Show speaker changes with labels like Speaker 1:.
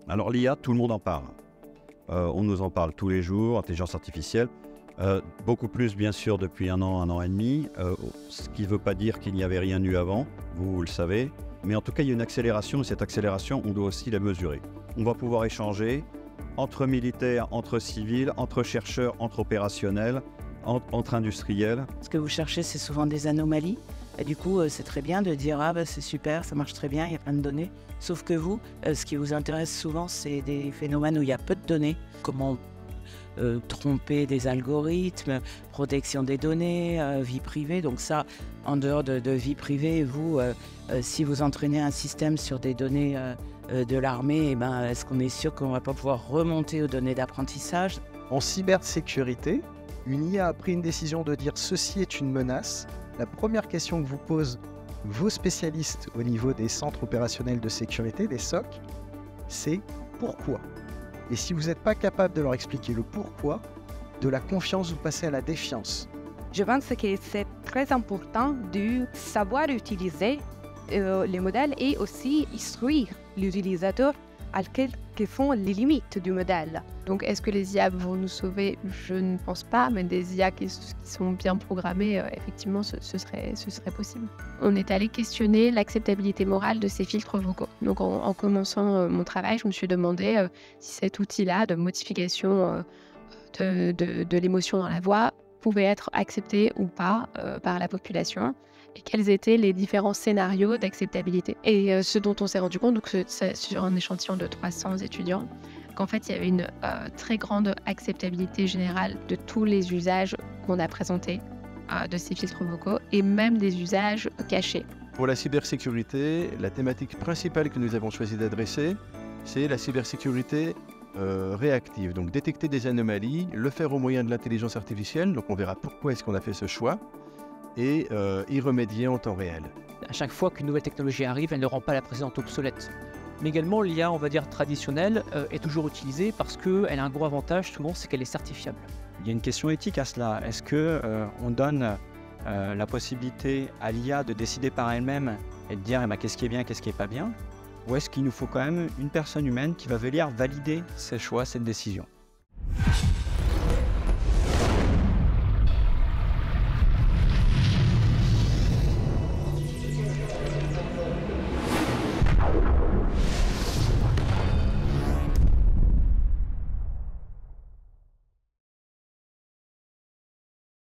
Speaker 1: Alors l'IA, tout le monde en parle. On nous en parle tous les jours, intelligence artificielle. Beaucoup plus bien sûr depuis un an et demi, ce qui ne veut pas dire qu'il n'y avait rien eu avant, vous le savez. Mais en tout cas, il y a une accélération et cette accélération, on doit aussi la mesurer. On va pouvoir échanger entre militaires, entre civils, entre chercheurs, entre opérationnels, entre industriels.
Speaker 2: Ce que vous cherchez, c'est souvent des anomalies. Et du coup, c'est très bien de dire « Ah, c'est super, ça marche très bien, il y a plein de données ». Sauf que vous, ce qui vous intéresse souvent, c'est des phénomènes où il y a peu de données. Comment tromper des algorithmes, protection des données, vie privée. Donc ça, en dehors de vie privée, vous, si vous entraînez un système sur des données de l'armée, est-ce qu'on est sûr qu'on ne va pas pouvoir remonter aux données d'apprentissage?
Speaker 3: En cybersécurité, une IA a pris une décision de dire « ceci est une menace ». La première question que vous posent vos spécialistes au niveau des centres opérationnels de sécurité, des SOC, c'est « pourquoi ?» Et si vous n'êtes pas capable de leur expliquer le pourquoi, de la confiance, vous passez à la défiance.
Speaker 4: Je pense que c'est très important de savoir utiliser les modèles et aussi instruire l'utilisateur à quelles sont les limites du modèle.
Speaker 5: Donc est-ce que les IA vont nous sauver? Je ne pense pas, mais des IA qui sont bien programmées, effectivement, ce serait possible. On est allé questionner l'acceptabilité morale de ces filtres vocaux. Donc en commençant mon travail, je me suis demandé si cet outil-là de modification de l'émotion dans la voix pouvait être accepté ou pas par la population, et quels étaient les différents scénarios d'acceptabilité. Et ce dont on s'est rendu compte, donc c'est sur un échantillon de 300 étudiants, qu'en fait il y avait une très grande acceptabilité générale de tous les usages qu'on a présentés de ces filtres vocaux, et même des usages cachés.
Speaker 6: Pour la cybersécurité, la thématique principale que nous avons choisi d'adresser, c'est la cybersécurité réactive. Donc détecter des anomalies, le faire au moyen de l'intelligence artificielle, donc on verra pourquoi est-ce qu'on a fait ce choix, et y remédier en temps réel.
Speaker 7: À chaque fois qu'une nouvelle technologie arrive, elle ne rend pas la précédente obsolète. Mais également, l'IA, on va dire traditionnelle, est toujours utilisée parce qu'elle a un gros avantage, souvent, c'est qu'elle est certifiable.
Speaker 8: Il y a une question éthique à cela. Est-ce qu'on donne la possibilité à l'IA de décider par elle-même et de dire qu'est-ce qui est bien, qu'est-ce qui n'est pas bien? Ou est-ce qu'il nous faut quand même une personne humaine qui va venir valider ses choix, cette décision?